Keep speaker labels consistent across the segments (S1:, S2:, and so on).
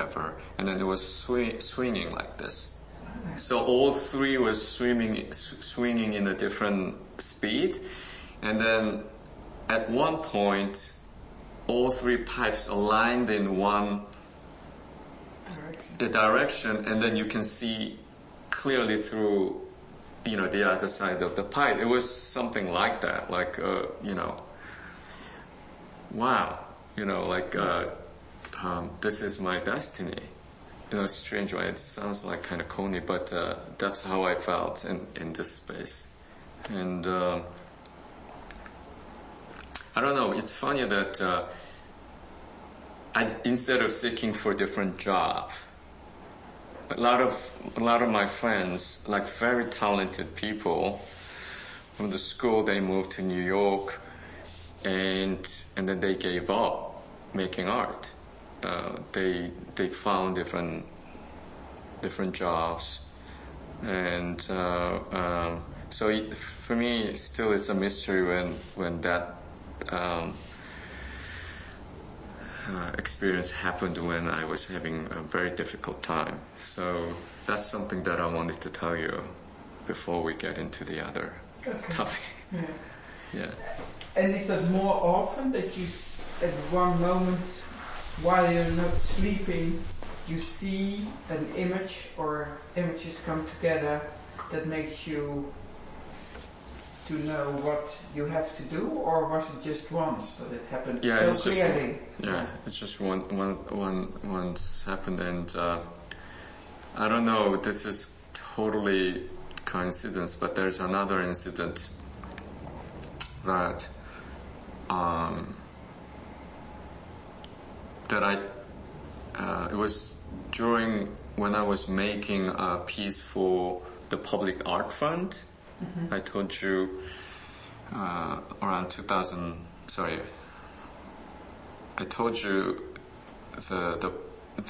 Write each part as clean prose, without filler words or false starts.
S1: whatever, and then it was swinging like this. So all three was swinging in a different speed, and then at one point, all three pipes aligned in one direction, and then you can see clearly through, the other side of the pipe. It was something like that, like, wow, this is my destiny. Strange way. It sounds like kind of corny, but that's how I felt in this space. And I don't know. It's funny that instead of seeking for different jobs, a lot of my friends, like very talented people from the school, they moved to New York, and then they gave up making art. They found different jobs, and so for me, still it's a mystery when that experience happened when I was having a very difficult time. So that's something that I wanted to tell you before we get into the other topic. Yeah.
S2: And is that more often that you, at one moment, while you're not sleeping, you see an image or images come together that makes you to know what you have to do, or was it just once that it happened so clearly?
S1: It's just once happened, and I don't know, this is totally coincidence, but there's another incident that it was during when I was making a piece for the Public Art Fund. I told you around 2000. Sorry, I told you that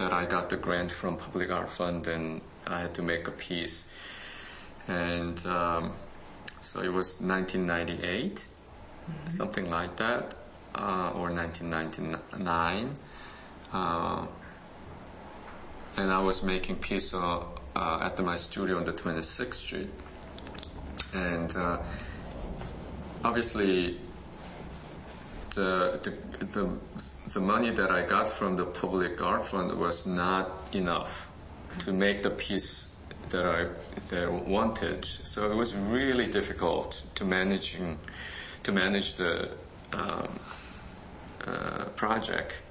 S1: I got the grant from Public Art Fund, and I had to make a piece, and so it was 1998, something like that, or 1999. And I was making piece at my studio on the 26th Street. And obviously, the money that I got from the Public Art Fund was not enough to make the piece that I wanted. So it was really difficult to manage the project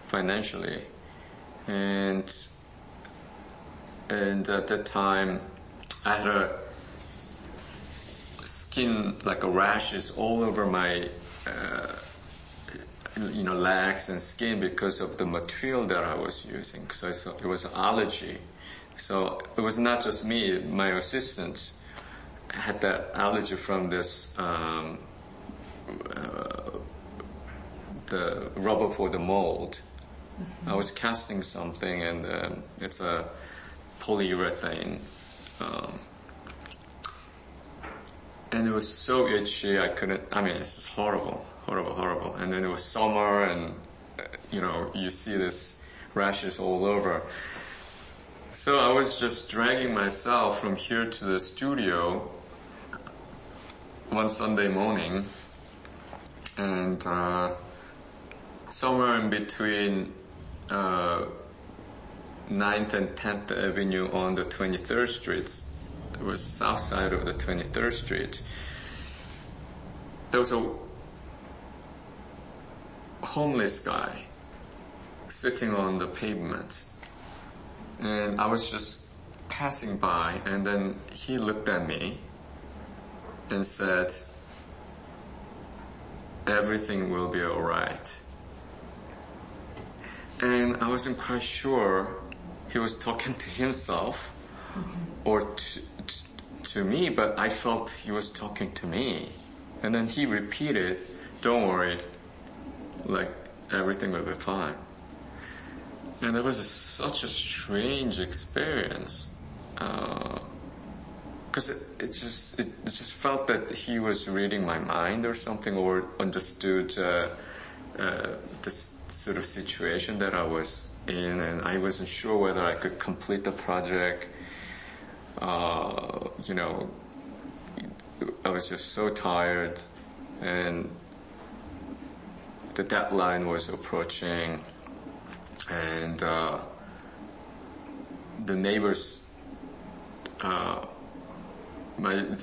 S1: financially, and at that time I had a skin, like a rashes all over my legs and skin because of the material that I was using. So it was an allergy. So it was not just me, my assistant had that allergy from this the rubber for the mold. I was casting something, and it's a polyurethane, and it was so itchy. I couldn't. I mean, it's just horrible. And then it was summer, and you see this rashes all over. So I was just dragging myself from here to the studio one Sunday morning, and somewhere in between 9th and 10th Avenue on the 23rd Street, it was south side of the 23rd Street, there was a homeless guy sitting on the pavement, and I was just passing by, and then he looked at me and said, "Everything will be all right." And I wasn't quite sure he was talking to himself or to me, but I felt he was talking to me. And then he repeated, "Don't worry, like everything will be fine." And that was such a strange experience, because it just felt that he was reading my mind or something, or understood this sort of situation that I was in, and I wasn't sure whether I could complete the project. You know, I was just so tired, and the deadline was approaching, and the neighbors, the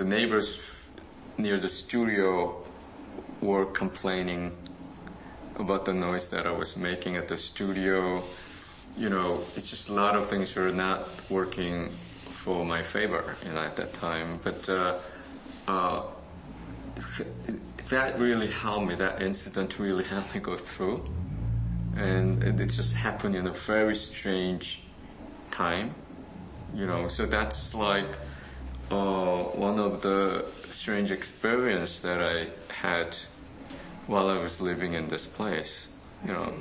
S1: neighbors near the studio were complaining about the noise that I was making at the studio. You know, it's just a lot of things were not working for my favor, you know, at that time. But that really helped me. That incident really helped me go through, and it just happened in a very strange time, you know. So that's like one of the strange experience that I had while I was living in this place, you know.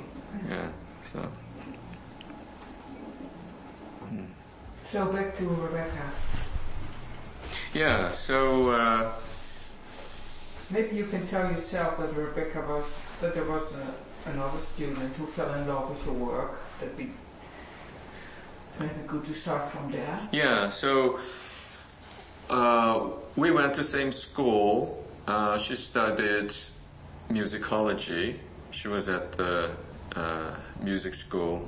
S1: Yeah. So.
S2: So back to Rebecca.
S1: Yeah. So.
S2: Maybe you can tell yourself that there was another student who fell in love with your work. That'd be maybe good to start from there.
S1: Yeah. So. We went to same school. She studied musicology. She was at the music school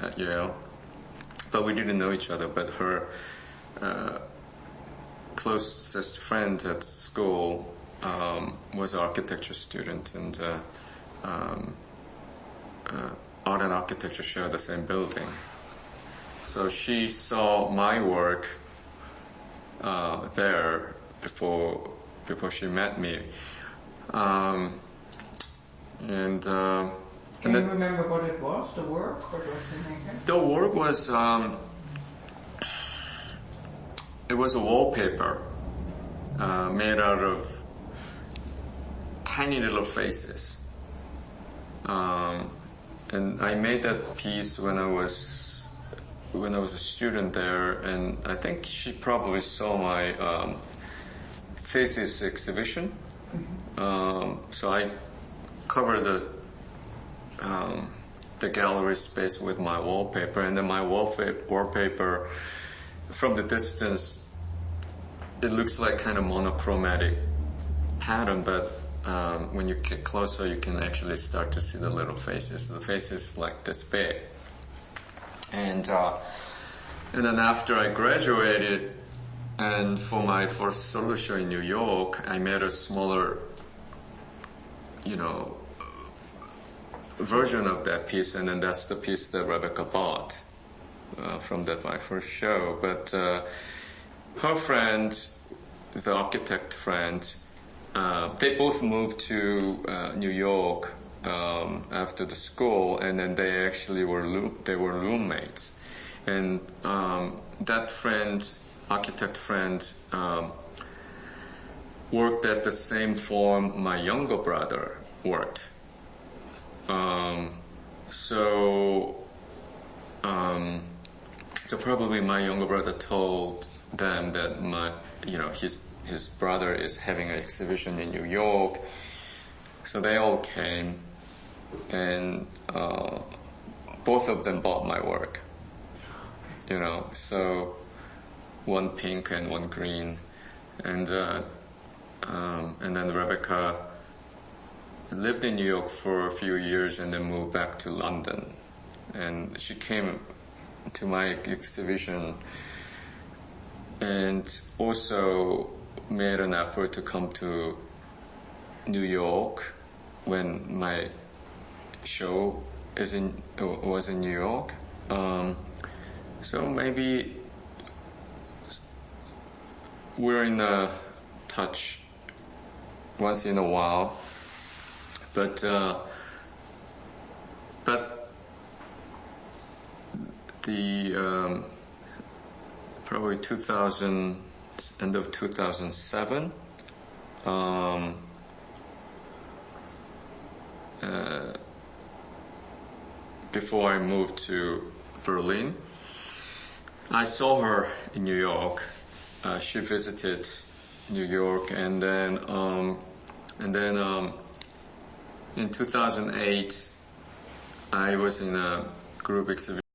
S1: at Yale, but we didn't know each other. But her closest friend at school was an architecture student, and art and architecture share the same building. So she saw my work there before she met me, and
S2: can you remember what it was? The work, or was it?
S1: The work was it was a wallpaper made out of tiny little faces, and I made that piece when I was a student there, and I think she probably saw my thesis exhibition. So I covered the gallery space with my wallpaper, and then my wallpaper, from the distance, it looks like kind of monochromatic pattern, but when you get closer, you can actually start to see the little faces. The faces like this big. And then after I graduated, and for my first solo show in New York, I made a smaller, you know, version of that piece, and then that's the piece that Rebecca bought from my first show. But her friend, the architect friend, they both moved to New York after the school, and then they actually were roommates. And that friend, architect friend, worked at the same firm my younger brother worked. So probably my younger brother told them that his brother is having an exhibition in New York. So they all came, and both of them bought my work. You know, so one pink and one green, and then Rebecca lived in New York for a few years and then moved back to London, and she came to my exhibition and also made an effort to come to New York when my show was in New York. So maybe we're in touch once in a while, but the probably end of 2007. Before I moved to Berlin, I saw her in New York. She visited New York, and then in 2008, I was in a group exhibition.